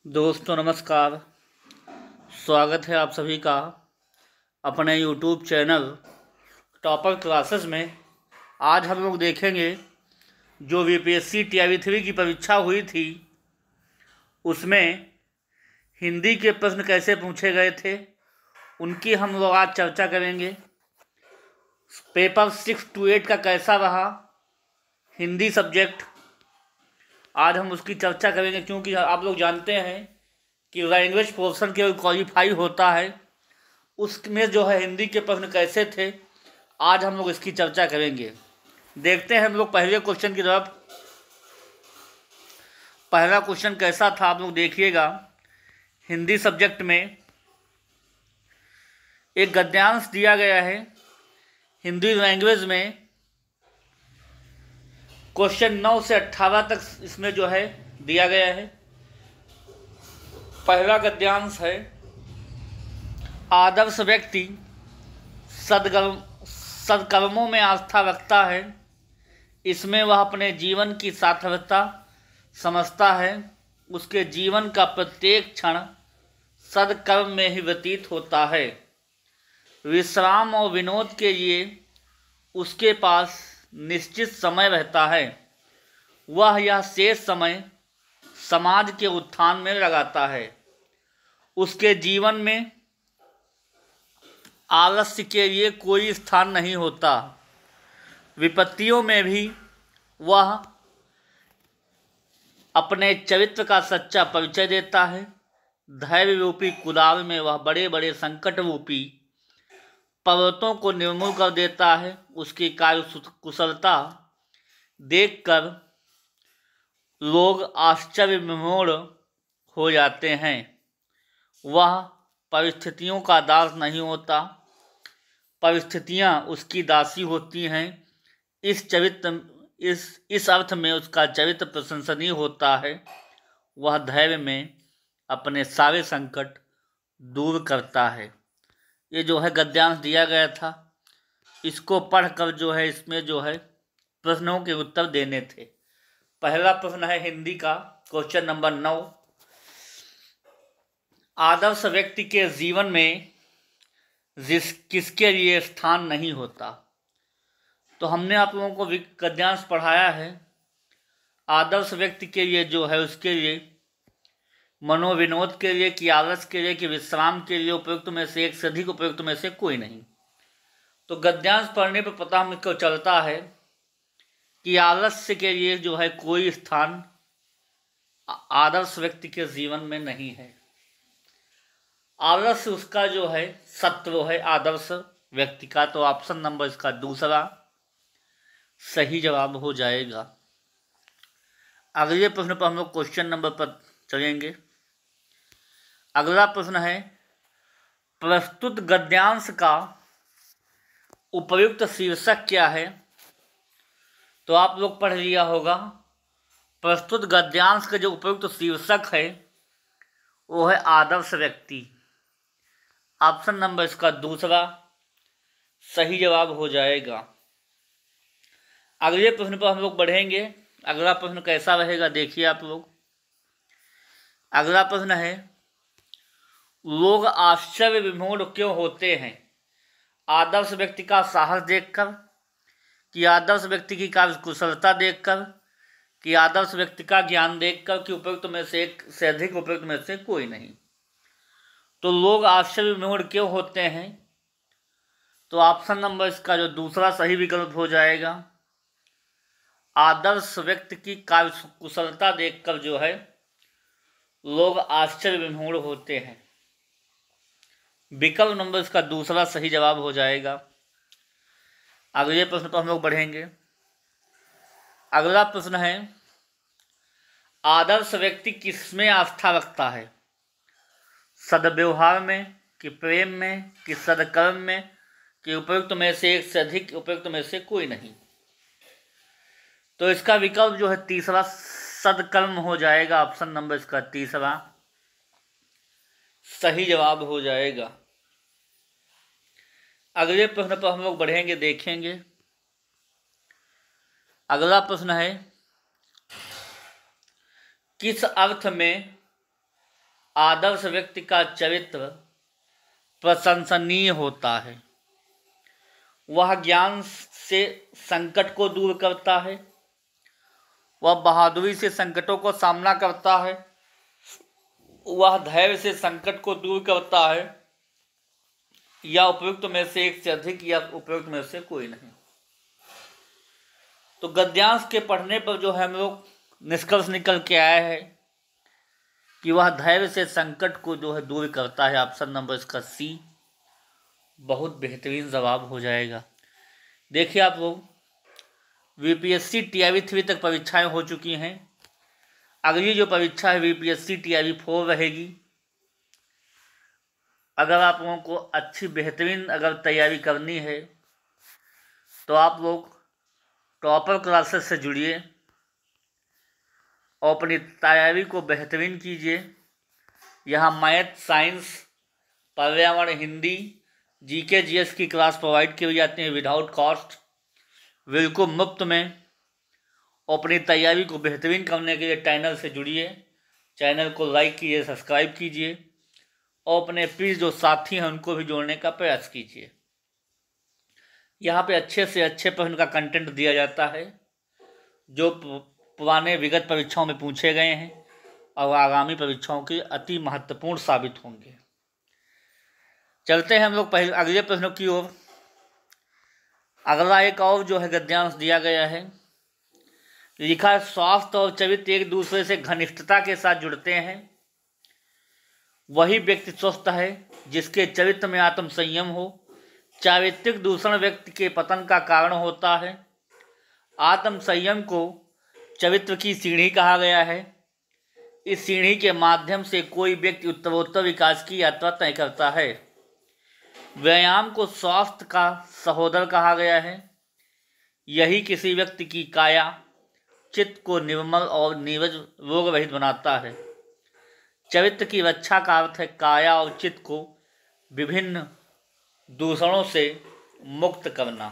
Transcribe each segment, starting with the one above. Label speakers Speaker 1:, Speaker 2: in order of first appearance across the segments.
Speaker 1: दोस्तों नमस्कार। स्वागत है आप सभी का अपने YouTube चैनल टॉपर क्लासेस में। आज हम लोग देखेंगे जो VPSC TIV3 की परीक्षा हुई थी उसमें हिंदी के प्रश्न कैसे पूछे गए थे उनकी हम लोग आज चर्चा करेंगे। पेपर 6 to 8 का कैसा रहा हिंदी सब्जेक्ट, आज हम उसकी चर्चा करेंगे। क्योंकि आप लोग जानते हैं कि लैंग्वेज पोर्शन के क्वालिफाई होता है, उसमें जो है हिंदी के प्रश्न कैसे थे आज हम लोग इसकी चर्चा करेंगे। देखते हैं हम लोग पहले क्वेश्चन की तरफ। पहला क्वेश्चन कैसा था आप लोग देखिएगा। हिंदी सब्जेक्ट में एक गद्यांश दिया गया है हिंदी लैंग्वेज में। क्वेश्चन 9 से 18 तक इसमें जो है दिया गया है। पहला गद्यांश है, आदर्श व्यक्ति सद्कर्मों में आस्था रखता है। इसमें वह अपने जीवन की सार्थकता समझता है। उसके जीवन का प्रत्येक क्षण सद्कर्म में ही व्यतीत होता है। विश्राम और विनोद के लिए उसके पास निश्चित समय रहता है। वह यह शेष समय समाज के उत्थान में लगाता है। उसके जीवन में आलस्य के लिए कोई स्थान नहीं होता। विपत्तियों में भी वह अपने चरित्र का सच्चा परिचय देता है। धैर्य रूपी कुदाल में वह बड़े बड़े संकट रूपी पर्वतों को निर्मूल कर देता है। उसकी कार्य कुशलता देखकर लोग आश्चर्य विमोड़ हो जाते हैं। वह परिस्थितियों का दास नहीं होता, परिस्थितियां उसकी दासी होती हैं। इस अर्थ में उसका चरित्र प्रशंसनीय होता है। वह धैर्य में अपने सारे संकट दूर करता है। ये जो है गद्यांश दिया गया था, इसको पढ़कर जो है इसमें जो है प्रश्नों के उत्तर देने थे। पहला प्रश्न है हिंदी का, क्वेश्चन नंबर 9। आदर्श व्यक्ति के जीवन में किसके लिए स्थान नहीं होता। तो हमने आप लोगों को गद्यांश पढ़ाया है। आदर्श व्यक्ति के लिए जो है उसके लिए मनोविनोद के लिए, कि आलस के लिए, कि विश्राम के लिए उपयुक्त में से एक से अधिक उपयुक्त में से कोई नहीं। तो गद्यांश पढ़ने पर पता हमको चलता है कि आलस्य के लिए जो है कोई स्थान आदर्श व्यक्ति के जीवन में नहीं है। आलस्य उसका जो है शत्रु है आदर्श व्यक्ति का। तो ऑप्शन नंबर इसका दूसरा सही जवाब हो जाएगा। अगले प्रश्न पर हम लोग क्वेश्चन नंबर पर चलेंगे। अगला प्रश्न है, प्रस्तुत गद्यांश का उपयुक्त शीर्षक क्या है। तो आप लोग पढ़ लिया होगा। प्रस्तुत गद्यांश का जो उपयुक्त शीर्षक है वो है आदर्श व्यक्ति। ऑप्शन नंबर इसका दूसरा सही जवाब हो जाएगा। अगले प्रश्न पर हम लोग बढ़ेंगे। अगला प्रश्न कैसा रहेगा देखिए आप लोग। अगला प्रश्न है, लोग आश्चर्य विमोड़ क्यों होते हैं। आदर्श व्यक्ति का साहस देखकर, कि आदर्श व्यक्ति की कार्य कुशलता देखकर, कि आदर्श व्यक्ति का ज्ञान देखकर, कि उपयुक्त में से एक से अधिक उपयुक्त में से कोई नहीं। तो लोग आश्चर्य विमोड़ क्यों होते हैं। तो ऑप्शन नंबर इसका जो दूसरा सही विकल्प हो जाएगा। आदर्श व्यक्ति की कार्य कुशलता देखकर जो है लोग आश्चर्य विमोड़ होते हैं। विकल्प नंबर इसका दूसरा सही जवाब हो जाएगा। अगले प्रश्न पर हम लोग बढ़ेंगे। अगला प्रश्न है, आदर्श व्यक्ति किसमें आस्था रखता है। सद्व्यवहार में, कि प्रेम में, कि सद्कर्म में, कि उपयुक्त में से एक से अधिक उपयुक्त में से कोई नहीं। तो इसका विकल्प जो है तीसरा सद्कर्म हो जाएगा। ऑप्शन नंबर इसका तीसरा सही जवाब हो जाएगा। अगले प्रश्न पर हम लोग बढ़ेंगे, देखेंगे। अगला प्रश्न है, किस अर्थ में आदर्श व्यक्ति का चरित्र प्रशंसनीय होता है। वह ज्ञान से संकट को दूर करता है। वह बहादुरी से संकटों को सामना करता है। वह धैर्य से संकट को दूर करता है। या उपयुक्त में से एक से अधिक या उपयुक्त में से कोई नहीं। तो गद्यांश के पढ़ने पर जो है हम लोग निष्कर्ष निकल के आया है कि वह धैर्य से संकट को जो है दूर करता है। ऑप्शन नंबर इसका सी बहुत बेहतरीन जवाब हो जाएगा। देखिए आप लोग, वीपीएससी टीआईवी 3 तक परीक्षाएं हो चुकी हैं। अगली जो परीक्षा है वीपीएससी टीआईवी 4 रहेगी। अगर आप लोगों को अच्छी बेहतरीन अगर तैयारी करनी है तो आप लोग टॉपर क्लासेस से जुड़िए और अपनी तैयारी को बेहतरीन कीजिए। यहाँ मैथ, साइंस, पर्यावरण, हिंदी, जीके, जीएस की क्लास प्रोवाइड की जाती है विदाउट कॉस्ट, बिल्कुल मुफ्त में। और अपनी तैयारी को बेहतरीन करने के लिए चैनल से जुड़िए। चैनल को लाइक कीजिए, सब्सक्राइब कीजिए और अपने प्लीज जो साथी हैं उनको भी जोड़ने का प्रयास कीजिए। यहाँ पे अच्छे से अच्छे प्रश्न का कंटेंट दिया जाता है जो पुराने विगत परीक्षाओं में पूछे गए हैं और आगामी परीक्षाओं के अति महत्वपूर्ण साबित होंगे। चलते हैं हम लोग पहले अगले प्रश्नों की ओर। अगला एक और जो है गद्यांश दिया गया है, लिखा है स्वास्थ्य और चरित्र एक दूसरे से घनिष्ठता के साथ जुड़ते हैं। वही व्यक्ति स्वस्थ है जिसके चरित्र में आत्म संयम हो। चारित्रिक दूषण व्यक्ति के पतन का कारण होता है। आत्म संयम को चरित्र की सीढ़ी कहा गया है। इस सीढ़ी के माध्यम से कोई व्यक्ति उत्तरोत्तर विकास की यात्रा तय करता है। व्यायाम को स्वास्थ्य का सहोदर कहा गया है। यही किसी व्यक्ति की काया चित्त को निर्मल और नीरज रोग रहित बनाता है। चरित्र की रक्षा का अर्थ है काया और चित्त को विभिन्न दूषणों से मुक्त करना।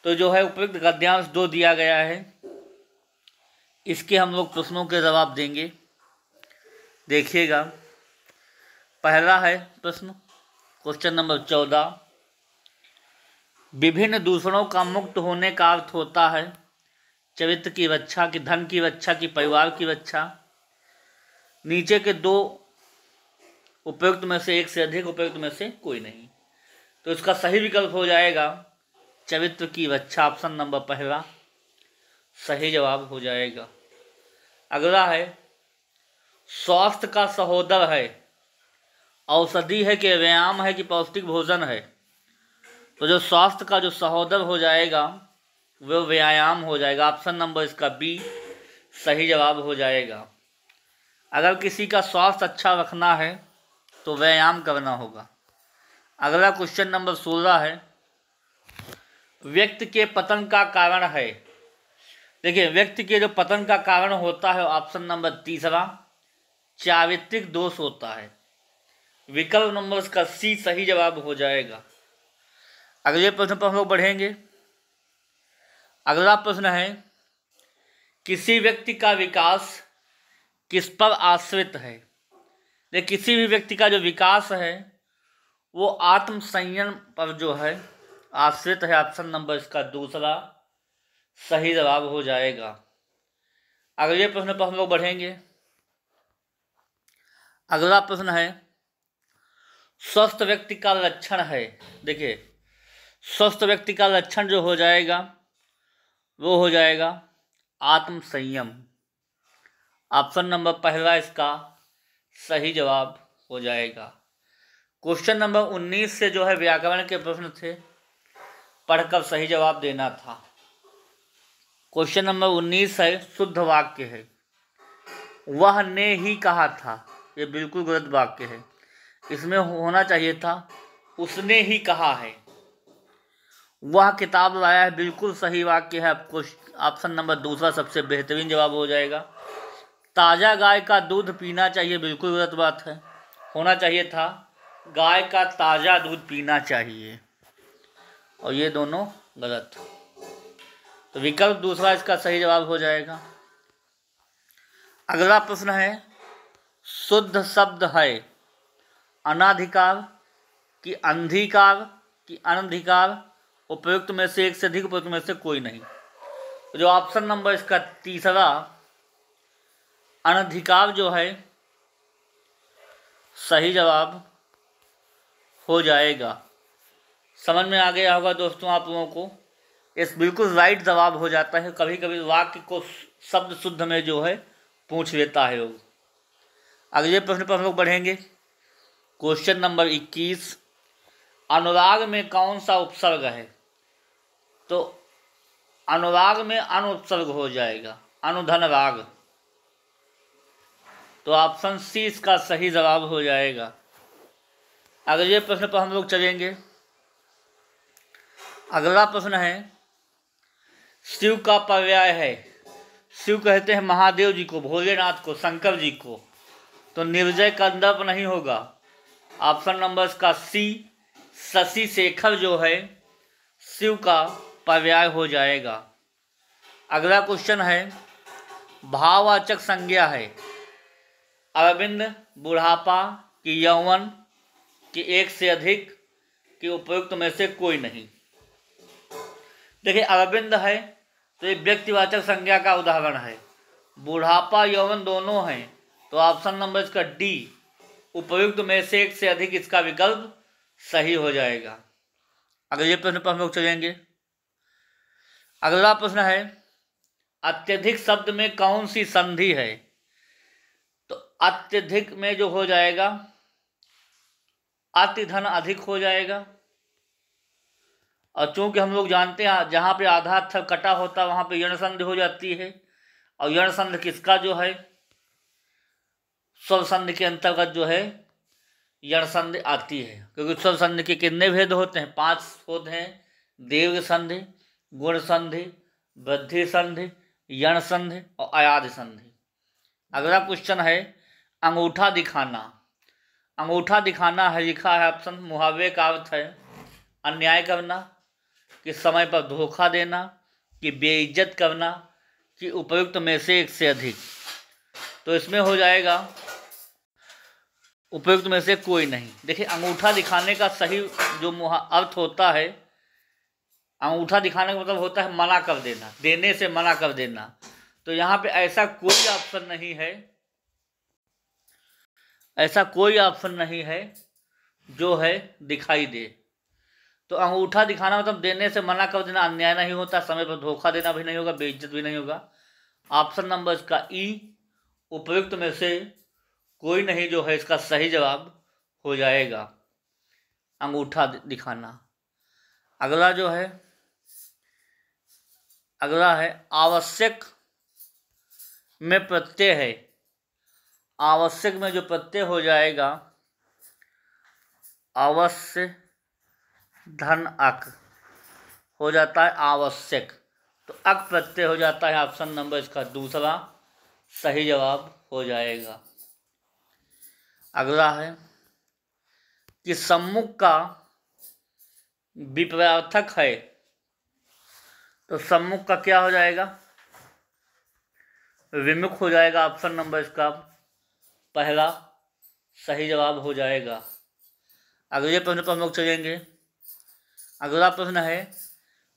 Speaker 1: तो जो है उपयुक्त गद्यांश 2 दिया गया है। इसके हम लोग प्रश्नों के जवाब देंगे। देखिएगा, पहला है प्रश्न, क्वेश्चन नंबर 14। विभिन्न दूषणों का मुक्त होने का अर्थ होता है चरित्र की रक्षा, की धन की रक्षा, की परिवार की रक्षा। नीचे के 2 उपयुक्त में से एक से अधिक, उपयुक्त में से कोई नहीं। तो इसका सही विकल्प हो जाएगा चरित्र की रक्षा। ऑप्शन नंबर पहला सही जवाब हो जाएगा। अगला है स्वास्थ्य का सहोदर है। औषधि है कि व्यायाम है कि पौष्टिक भोजन है। तो जो स्वास्थ्य का जो सहोदर हो जाएगा वो व्यायाम हो जाएगा। ऑप्शन नंबर इसका बी सही जवाब हो जाएगा। अगर किसी का स्वास्थ्य अच्छा रखना है तो व्यायाम करना होगा। अगला क्वेश्चन नंबर 16 है, व्यक्ति के पतन का कारण है। देखिए, व्यक्ति के जो पतन का कारण होता है ऑप्शन नंबर तीसरा चारित्रिक दोष होता है। विकल्प नंबर इसका सी सही जवाब हो जाएगा। अगले प्रश्न पर हम लोग बढ़ेंगे। अगला प्रश्न है, किसी व्यक्ति का विकास किस पर आश्रित है। देखिए, किसी भी व्यक्ति का जो विकास है वो आत्म संयम पर जो है आश्रित है। ऑप्शन नंबर इसका दूसरा सही जवाब हो जाएगा। अगले प्रश्न पर हम लोग बढ़ेंगे। अगला प्रश्न है, स्वस्थ व्यक्ति का लक्षण है। देखिए, स्वस्थ व्यक्ति का लक्षण जो हो जाएगा वो हो जाएगा आत्म संयम। ऑप्शन नंबर पहला इसका सही जवाब हो जाएगा। क्वेश्चन नंबर 19 से जो है व्याकरण के प्रश्न थे, पढ़कर सही जवाब देना था। क्वेश्चन नंबर 19 है, शुद्ध वाक्य है। वह ने ही कहा था, ये बिल्कुल गलत वाक्य है। इसमें होना चाहिए था उसने ही कहा है। वह किताब लाया है, बिल्कुल सही वाक्य है। ऑप्शन नंबर दूसरा सबसे बेहतरीन जवाब हो जाएगा। ताज़ा गाय का दूध पीना चाहिए, बिल्कुल गलत बात है। होना चाहिए था गाय का ताज़ा दूध पीना चाहिए, और ये दोनों गलत। तो विकल्प दूसरा इसका सही जवाब हो जाएगा। अगला प्रश्न है, शुद्ध शब्द है अनाधिकार कि अंधिकार कि अनधिकार, उपयुक्त में से एक से अधिक, उपयुक्त में से कोई नहीं। तो जो ऑप्शन नंबर इसका तीसरा अनधिकार जो है सही जवाब हो जाएगा। समझ में आ गया होगा दोस्तों आप लोगों को। इस बिल्कुल राइट जवाब हो जाता है। कभी कभी वाक्य को शब्द शुद्ध में जो है पूछ लेता है लोग। अगले प्रश्न पर हम लोग बढ़ेंगे। क्वेश्चन नंबर 21, अनुराग में कौन सा उपसर्ग है? तो अनुराग में अनुपसर्ग हो जाएगा, अनुधन राग। तो ऑप्शन सी इसका सही जवाब हो जाएगा। अगले प्रश्न पर हम लोग चलेंगे। अगला प्रश्न है, शिव का पर्याय है। शिव कहते हैं महादेव जी को, भोलेनाथ को, शंकर जी को। तो निर्जय कंदर्प नहीं होगा। ऑप्शन नंबर इसका सी शशि शेखर जो है शिव का पर्याय हो जाएगा। अगला क्वेश्चन है, भाववाचक संज्ञा है अरविंद, बुढ़ापा कि यौवन कि एक से अधिक कि उपयुक्त में से कोई नहीं। देखिए अरविंद है तो ये व्यक्तिवाचक संज्ञा का उदाहरण है। बुढ़ापा यौवन दोनों हैं तो ऑप्शन नंबर इसका डी उपयुक्त में से एक से अधिक इसका विकल्प सही हो जाएगा। अगले प्रश्न पर हम लोग चलेंगे। अगला प्रश्न है, अत्यधिक शब्द में कौन सी संधि है? तो अत्यधिक में जो हो जाएगा अति धन अधिक हो जाएगा। और चूंकि हम लोग जानते हैं जहाँ पे आधा अक्षर कटा होता है वहाँ पे यण संधि हो जाती है। और यण संधि किसका जो है स्वर संधि के अंतर्गत जो है यण संधि आती है। क्योंकि स्वर संधि के कितने भेद होते हैं? 5 होते हैं। दीर्घ संधि, गुण संधि, वृद्धि संधि, यण संधि और अयाद संधि। अगला क्वेश्चन है, अंगूठा दिखाना। अंगूठा दिखाना है लिखा है ऑप्शन, मुहावरे का अर्थ है अन्याय करना कि समय पर धोखा देना कि बेइज्जत करना कि उपयुक्त में से एक से अधिक। तो इसमें हो जाएगा उपयुक्त में से कोई नहीं। देखिए अंगूठा दिखाने का सही जो अर्थ होता है, अंगूठा दिखाने का मतलब होता है मना कर देना, देने से मना कर देना। तो यहाँ पे ऐसा कोई ऑप्शन नहीं है, ऐसा कोई ऑप्शन नहीं है जो है दिखाई दे। तो अंगूठा दिखाना मतलब देने से मना कर देना, अन्याय नहीं होता, समय पर धोखा देना भी नहीं होगा, बेइज्जत भी नहीं होगा। ऑप्शन नंबर इसका ई उपयुक्त में से कोई नहीं जो है इसका सही जवाब हो जाएगा, अंगूठा दिखाना। अगला जो है अगला है, आवश्यक में प्रत्यय है। आवश्यक में जो प्रत्यय हो जाएगा अवश्य धन अक हो जाता है आवश्यक। तो अक प्रत्यय हो जाता है। ऑप्शन नंबर इसका दूसरा सही जवाब हो जाएगा। अगला है कि सम्मुख का विपरीतार्थक है। तो सम्मुख का क्या हो जाएगा? विमुख हो जाएगा। ऑप्शन नंबर इसका पहला सही जवाब हो जाएगा। अगले प्रश्न पर हम लोग चलेंगे। अगला प्रश्न है,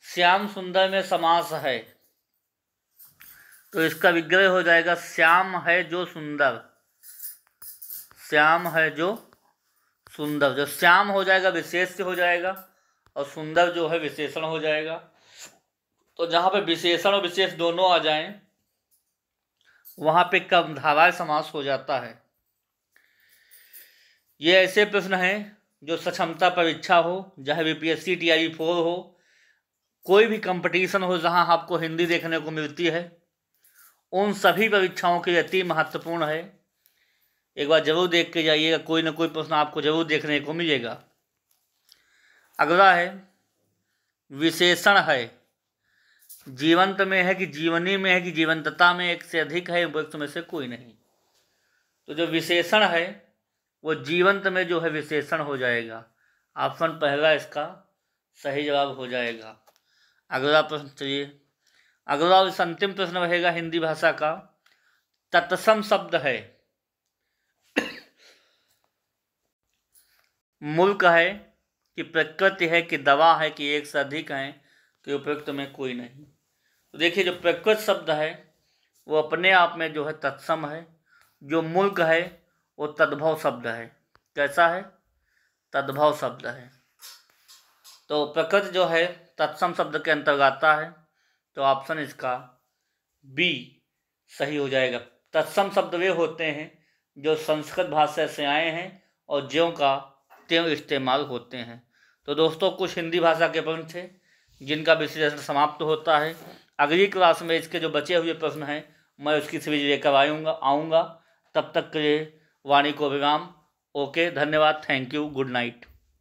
Speaker 1: श्याम सुंदर में समास है। तो इसका विग्रह हो जाएगा श्याम है जो सुंदर। श्याम है जो सुंदर। जो श्याम हो जाएगा विशेष से हो जाएगा और सुंदर जो है विशेषण हो जाएगा। तो जहाँ पे विशेषण और विशेष दोनों आ जाएं वहाँ पे कर्मधारय समास हो जाता है। ये ऐसे प्रश्न हैं जो सक्षमता परीक्षा हो, चाहे बीपीएससी टीआई 4 हो, कोई भी कंपटीशन हो जहाँ आपको हिंदी देखने को मिलती है, उन सभी परीक्षाओं के लिए अति महत्वपूर्ण है। एक बार जरूर देख के जाइएगा, कोई ना कोई प्रश्न आपको जरूर देखने को मिलेगा। अगला है, विशेषण है। जीवंत में है कि जीवनी में है कि जीवंतता में एक से अधिक है, उपयुक्त में से कोई नहीं। तो जो विशेषण है वो जीवंत में जो है विशेषण हो जाएगा। ऑप्शन पहला इसका सही जवाब हो जाएगा। अगला प्रश्न चलिए। अगला अंतिम प्रश्न रहेगा हिंदी भाषा का, तत्सम शब्द है। मुल्क है कि प्रकृति है कि दवा है कि एक से अधिक हैं कि उपयुक्त में कोई नहीं। तो देखिए जो प्रकृत शब्द है वो अपने आप में जो है तत्सम है, जो मुल्क है वो तद्भव शब्द है। कैसा है? तद्भव शब्द है। तो प्रकृति जो है तत्सम शब्द के अंतर्गत आता है, तो ऑप्शन इसका बी सही हो जाएगा। तत्सम शब्द वे होते हैं जो संस्कृत भाषा से आए हैं और ज्यों का त्यों इस्तेमाल होते हैं। तो दोस्तों कुछ हिंदी भाषा के प्रश्न थे जिनका विश्लेषण समाप्त होता है। अगली क्लास में इसके जो बचे हुए प्रश्न हैं मैं उसकी सीरीज लेकर आऊँगा। तब तक के लिए वाणी को विराम। ओके, धन्यवाद, थैंक यू, गुड नाइट।